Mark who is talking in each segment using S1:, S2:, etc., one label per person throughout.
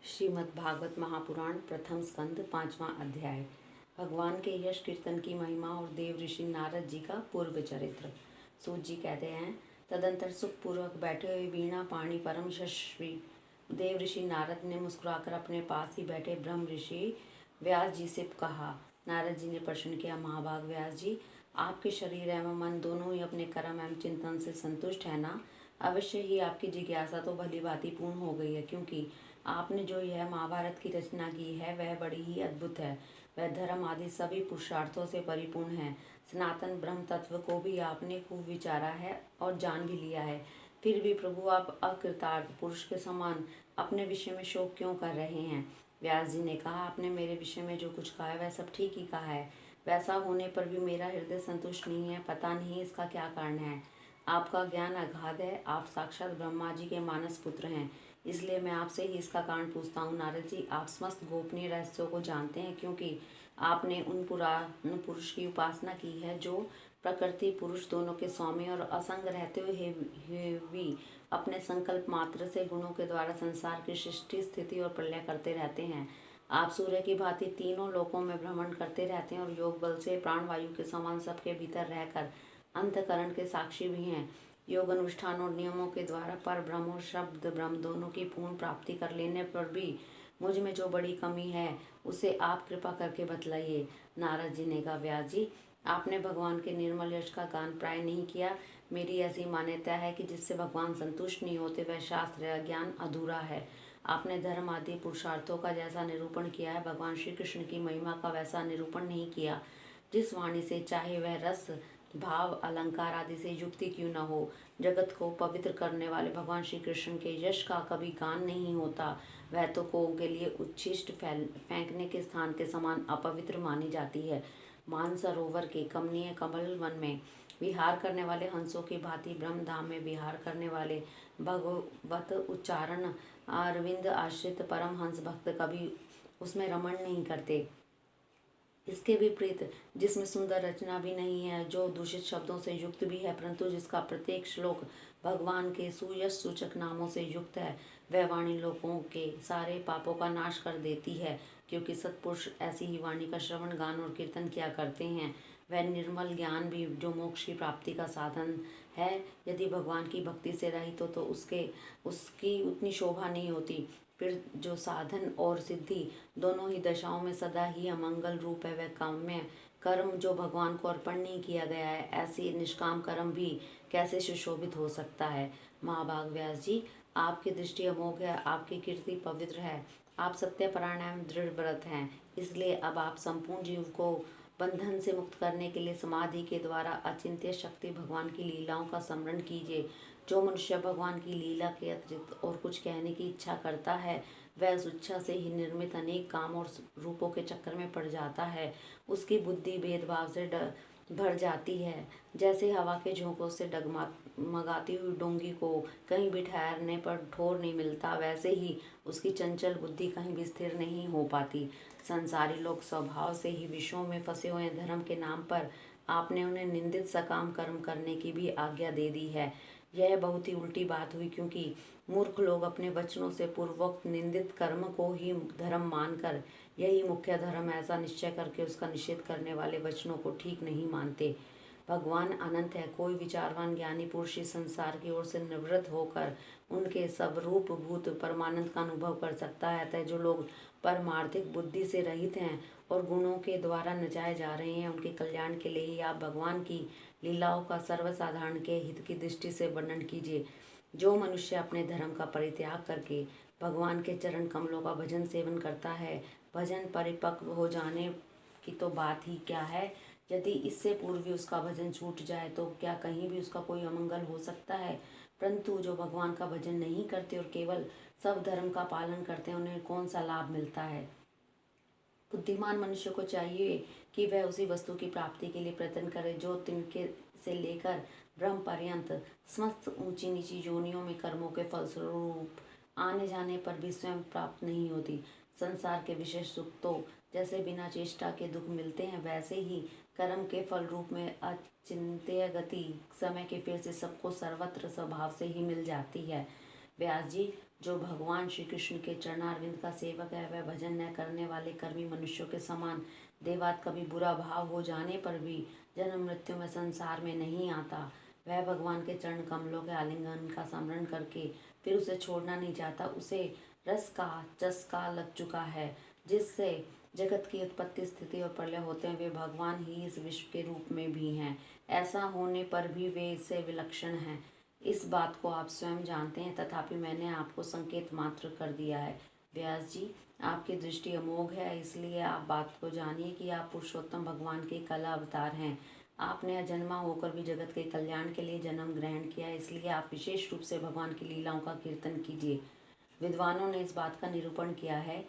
S1: श्रीमद् भागवत महापुराण प्रथम स्कंद पांचवा अध्याय। भगवान के यश कीर्तन की महिमा और देव ऋषि नारद जी का पूर्व चरित्र। सूत जी कहते हैं, तदंतर सुखपूर्वक बैठे हुए वीणा पाणी परम यशस्वी देव ऋषि नारद ने मुस्कुराकर अपने पास ही बैठे ब्रह्म ऋषि व्यास जी से कहा। नारद जी ने प्रश्न किया, महाभाग व्यास जी, आपके शरीर एवं मन दोनों ही अपने कर्म एवं चिंतन से संतुष्ट है ना? अवश्य ही आपकी जिज्ञासा तो भली भांति पूर्ण हो गई है, क्योंकि आपने जो यह महाभारत की रचना की है वह बड़ी ही अद्भुत है। वह धर्म आदि सभी पुरुषार्थों से परिपूर्ण है। सनातन ब्रह्म तत्व को भी आपने खूब विचारा है और जान भी लिया है। फिर भी प्रभु आप अकृतार्थ पुरुष के समान अपने विषय में शोक क्यों कर रहे हैं? व्यास जी ने कहा, आपने मेरे विषय में जो कुछ कहा है वह सब ठीक ही कहा है। वैसा होने पर भी मेरा हृदय संतुष्ट नहीं है। पता नहीं इसका क्या कारण है। आपका ज्ञान अगाध है। आप साक्षात ब्रह्मा जी के मानस पुत्र हैं, इसलिए मैं आपसे ही इसका कारण पूछता हूँ। नारद जी, आप समस्त गोपनीय रहस्यों को जानते हैं, क्योंकि आपने उन पुराण पुरुष की उपासना की है जो प्रकृति पुरुष दोनों के स्वामी और असंग रहते हुए भी अपने संकल्प मात्र से गुणों के द्वारा संसार की सृष्टि स्थिति और प्रलय करते रहते हैं। आप सूर्य की भांति तीनों लोकों में भ्रमण करते रहते हैं और योग बल से प्राणवायु के समान सबके भीतर रहकर अंतकरण के साक्षी भी हैं। योग अनुष्ठान और नियमों के द्वारा पर ब्रह्म और शब्द ब्रह्म दोनों की पूर्ण प्राप्ति कर लेने पर भी मुझ में जो बड़ी कमी है उसे आप कृपा करके बतलाइए। नारद जी ने कहा, व्यास जी, आपने भगवान के निर्मल यश का गान प्राय नहीं किया। मेरी ऐसी मान्यता है कि जिससे भगवान संतुष्ट नहीं होते वह शास्त्र या ज्ञान अधूरा है। आपने धर्म आदि पुरुषार्थों का जैसा निरूपण किया है, भगवान श्री कृष्ण की महिमा का वैसा निरूपण नहीं किया। जिस वाणी से, चाहे वह रस भाव अलंकार आदि से युक्ति क्यों न हो, जगत को पवित्र करने वाले भगवान श्री कृष्ण के यश का कभी गान नहीं होता। वह तो कोओं के लिए उच्छिष्ट फेंकने के स्थान के समान अपवित्र मानी जाती है। मानसरोवर के कमनीय कमल वन में विहार करने वाले हंसों की भांति ब्रह्म धाम में विहार करने वाले भगवत उच्चारण अरविंद आश्रित परम हंस भक्त कभी उसमें रमण नहीं करते। इसके विपरीत, जिसमें सुंदर रचना भी नहीं है, जो दूषित शब्दों से युक्त भी है, परंतु जिसका प्रत्येक श्लोक भगवान के सुयश सूचक नामों से युक्त है, वह वाणी लोगों के सारे पापों का नाश कर देती है। क्योंकि सत्पुरुष ऐसी ही वाणी का श्रवण गान और कीर्तन किया करते हैं। वह निर्मल ज्ञान भी जो मोक्ष की प्राप्ति का साधन है, यदि भगवान की भक्ति से रहित हो तो उसकी उतनी शोभा नहीं होती। फिर जो साधन और सिद्धि दोनों ही दशाओं में सदा ही अमंगल रूप है, वह काम्य कर्म जो भगवान को अर्पण नहीं किया गया है, ऐसी निष्काम कर्म भी कैसे सुशोभित हो सकता है? महाभाग व्यास जी, आपकी दृष्टि अमोघ है, आपकी कीर्ति पवित्र है, आप सत्यपरायण एवं दृढ़ व्रत हैं। इसलिए अब आप संपूर्ण जीव को बंधन से मुक्त करने के लिए समाधि के द्वारा अचिंत्य शक्ति भगवान की लीलाओं का स्मरण कीजिए। जो मनुष्य भगवान की लीला के अतिरिक्त और कुछ कहने की इच्छा करता है, वह उस इच्छा से ही निर्मित अनेक काम और रूपों के चक्कर में पड़ जाता है। उसकी बुद्धि भेदभाव से भर जाती है। जैसे हवा के झोंकों से डगमगाती हुई डोंगी को कहीं भी ठहरने पर ठोर नहीं मिलता, वैसे ही उसकी चंचल बुद्धि कहीं भी स्थिर नहीं हो पाती। संसारी लोग स्वभाव से ही विषयों में फंसे हुए धर्म के नाम पर आपने उन्हें निंदित सकाम कर्म करने की भी आज्ञा दे दी है। यह बहुत ही उल्टी बात हुई, क्योंकि मूर्ख लोग अपने वचनों से पूर्वोक्त निंदित कर्म को ही धर्म मानकर यही मुख्य धर्म ऐसा निश्चय करके उसका निषेध करने वाले वचनों को ठीक नहीं मानते। भगवान अनंत है। कोई विचारवान ज्ञानी पुरुष इस संसार की ओर से निवृत्त होकर उनके स्वरूप भूत परमानंद का अनुभव कर सकता है। अतः जो लोग परमार्थिक बुद्धि से रहित हैं और गुणों के द्वारा नचाए जा रहे हैं, उनके कल्याण के लिए ही आप भगवान की लीलाओं का सर्वसाधारण के हित की दृष्टि से वर्णन कीजिए। जो मनुष्य अपने धर्म का परित्याग करके भगवान के चरण कमलों का भजन सेवन करता है, भजन परिपक्व हो जाने की तो बात ही क्या है, यदि इससे पूर्व भी उसका भजन छूट जाए तो क्या कहीं भी उसका कोई अमंगल हो सकता है? परंतु जो भगवान का भजन नहीं करते और केवल सब धर्म का पालन करते हैं, उन्हें कौन सा लाभ मिलता है? बुद्धिमान मनुष्य को चाहिए कि वह उसी वस्तु की प्राप्ति के लिए प्रयत्न करे जो तिनके से लेकर ब्रह्म पर्यंत समस्त ऊंची नीची योनियों में कर्मों के फलस्वरूप आने जाने पर भी स्वयं प्राप्त नहीं होती। संसार के विशेष सुख तो जैसे बिना चेष्टा के दुख मिलते हैं, वैसे ही कर्म के फल रूप में अचिंत्य गति समय के फेर से सबको सर्वत्र स्वभाव से ही मिल जाती है। व्यास जी, जो भगवान श्री कृष्ण के चरणारविंद का सेवक है वह भजन न करने वाले कर्मी मनुष्यों के समान देवात कभी बुरा भाव हो जाने पर भी जन्म मृत्यु में संसार में नहीं आता। वह भगवान के चरण कमलों के आलिंगन का स्मरण करके फिर उसे छोड़ना नहीं चाहता। उसे रस का चस्का लग चुका है, जिससे जगत की उत्पत्ति स्थिति और प्रलय होते हैं। वे भगवान ही इस विश्व के रूप में भी हैं। ऐसा होने पर भी वे इससे विलक्षण हैं। इस बात को आप स्वयं जानते हैं, तथापि मैंने आपको संकेत मात्र कर दिया है। व्यास जी, आपकी दृष्टि अमोघ है, इसलिए आप बात को जानिए कि आप पुरुषोत्तम भगवान के कला अवतार हैं। आपने अजन्मा होकर भी जगत के कल्याण के लिए जन्म ग्रहण किया, इसलिए आप विशेष रूप से भगवान की लीलाओं का कीर्तन कीजिए। विद्वानों ने इस बात का निरूपण किया है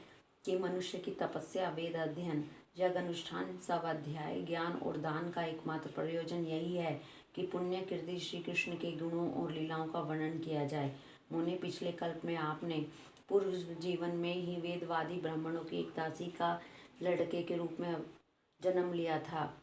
S1: कि मनुष्य की तपस्या, वेद अध्ययन, यज्ञ अनुष्ठान, स्वाध्याय, ज्ञान और दान का एकमात्र प्रयोजन यही है कि पुण्य कीर्ति श्री कृष्ण के गुणों और लीलाओं का वर्णन किया जाए। मुने, पिछले कल्प में आपने पूर्व जीवन में ही वेदवादी ब्राह्मणों की एक दासी का लड़के के रूप में जन्म लिया था।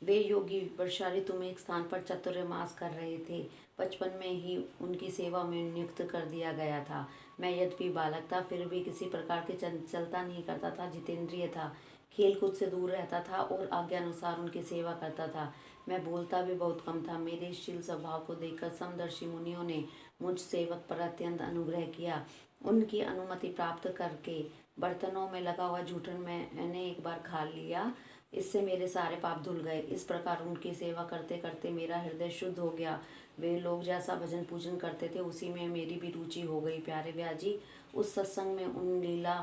S1: वे योगी वर्षा ऋतु में एक स्थान पर चातुर्मास कर रहे थे। बचपन में ही उनकी सेवा में नियुक्त कर दिया गया था। मैं यद्यपि बालक था, फिर भी किसी प्रकार की चंचलता नहीं करता था, जितेंद्रिय था, खेल कूद से दूर रहता था और आज्ञानुसार उनकी सेवा करता था। मैं बोलता भी बहुत कम था। मेरे शील स्वभाव को देखकर समदर्शी मुनियों ने मुझ सेवक पर अत्यंत अनुग्रह किया। उनकी अनुमति प्राप्त करके बर्तनों में लगा हुआ जूठन मैंने एक बार खा लिया। इससे मेरे सारे पाप धुल गए। इस प्रकार उनकी सेवा करते करते मेरा हृदय शुद्ध हो गया। वे लोग जैसा भजन पूजन करते थे उसी में मेरी भी रुचि हो गई। प्यारे व्यास जी, उस सत्संग में उन लीला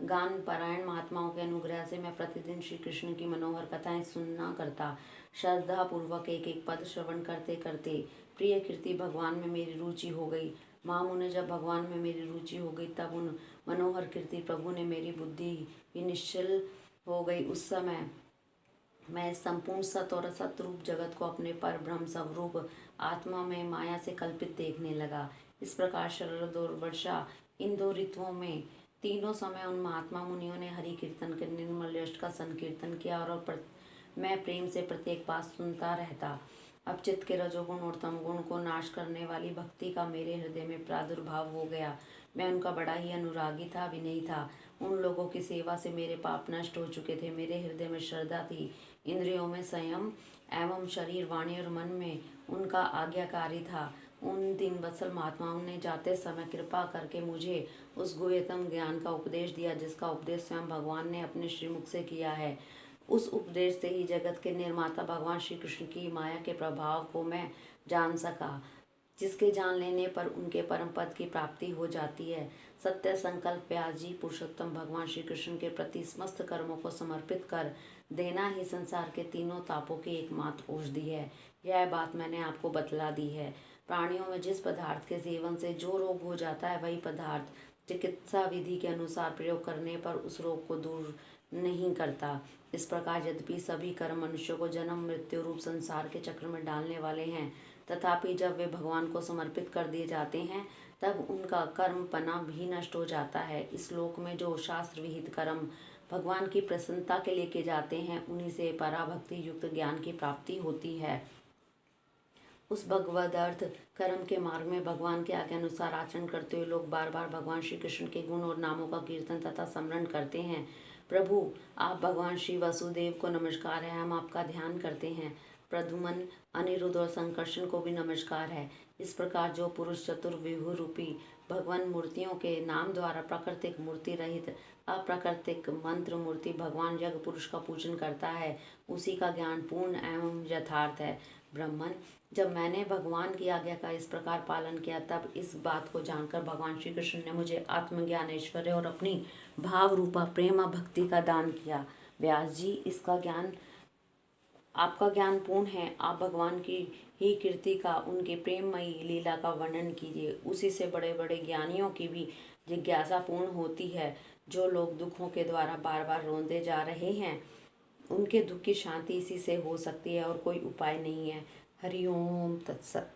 S1: गान परायण महात्माओं के अनुग्रह से मैं प्रतिदिन श्री कृष्ण की मनोहर कथाएं सुनना करता। श्रद्धा पूर्वक एक एक पद श्रवण करते करते प्रिय कीर्ति भगवान में मेरी रुचि हो गई। महामुने, जब भगवान में मेरी रुचि हो गई तब उन मनोहर कीर्ति प्रभु ने मेरी बुद्धि भी निश्चल हो गई। उस समय मैं संपूर्ण सत और असत रूप जगत को अपने पर ब्रह्म स्वरूप आत्मा में माया से कल्पित देखने लगा। इस प्रकार शरद और वर्षा, इन दो ऋतुओं में तीनों समय उन महात्मा मुनियों ने हरि कीर्तन के निर्मल यश का संकीर्तन किया और मैं प्रेम से प्रत्येक बात सुनता रहता। अब चित्त के रजोगुण और तमगुण को नाश करने वाली भक्ति का मेरे हृदय में प्रादुर्भाव हो गया। मैं उनका बड़ा ही अनुरागी था, विनयी था। उन लोगों की सेवा से मेरे पाप नष्ट हो चुके थे। मेरे हृदय में श्रद्धा थी, इंद्रियों में संयम एवं शरीर, वाणी और मन में उनका आज्ञाकारी था। उन 3 वत्सल महात्माओं ने जाते समय कृपा करके मुझे उस गुह्यतम ज्ञान का उपदेश दिया, जिसका उपदेश स्वयं भगवान ने अपने श्रीमुख से किया है। उस उपदेश से ही जगत के निर्माता भगवान श्री कृष्ण की माया के प्रभाव को मैं जान सका, जिसके जान लेने पर उनके परम पद की प्राप्ति हो जाती है। सत्य संकल्प व्यास जी, पुरुषोत्तम भगवान श्री कृष्ण के प्रति समस्त कर्मों को समर्पित कर देना ही संसार के तीनों तापों की एकमात्र औषधि है। यह बात मैंने आपको बतला दी है। प्राणियों में जिस पदार्थ के सेवन से जो रोग हो जाता है, वही पदार्थ चिकित्सा विधि के अनुसार प्रयोग करने पर उस रोग को दूर नहीं करता। इस प्रकार यद्यपि सभी कर्म मनुष्यों को जन्म मृत्यु रूप संसार के चक्र में डालने वाले हैं, तथापि जब वे भगवान को समर्पित कर दिए जाते हैं तब उनका कर्मपना भी नष्ट हो जाता है। इस लोक में जो शास्त्र विहित कर्म भगवान की प्रसन्नता के लिए किए जाते हैं, उन्हीं से पराभक्ति युक्त ज्ञान की प्राप्ति होती है। उस भगवदर्थ कर्म के मार्ग में भगवान के आज्ञा अनुसार आचरण करते हुए लोग बार बार भगवान श्री कृष्ण के गुण और नामों का कीर्तन तथा स्मरण करते हैं। प्रभु, आप भगवान श्री वासुदेव को नमस्कार है, हम आपका ध्यान करते हैं। प्रद्युमन, अनिरुद्ध और संकर्षण को भी नमस्कार है। इस प्रकार जो पुरुष चतुर्विभु रूपी भगवान मूर्तियों के नाम द्वारा प्राकृतिक मूर्ति रहित अप्राकृतिक मंत्र मूर्ति भगवान यज्ञ पुरुष का पूजन करता है, उसी का ज्ञान पूर्ण एवं यथार्थ है। ब्राह्मण, जब मैंने भगवान की आज्ञा का इस प्रकार पालन किया, तब इस बात को जानकर भगवान श्री कृष्ण ने मुझे आत्मज्ञान, ऐश्वर्य और अपनी भाव रूपा प्रेम भक्ति का दान किया। व्यास जी, इसका ज्ञान, आपका ज्ञान पूर्ण है। आप भगवान की ही कीर्ति का, उनकी प्रेममयी लीला का वर्णन कीजिए। उसी से बड़े बड़े ज्ञानियों की भी जिज्ञासा पूर्ण होती है। जो लोग दुखों के द्वारा बार बार रोंदे जा रहे हैं, उनके दुख की शांति इसी से हो सकती है और कोई उपाय नहीं है। हरि ओम तत्सत।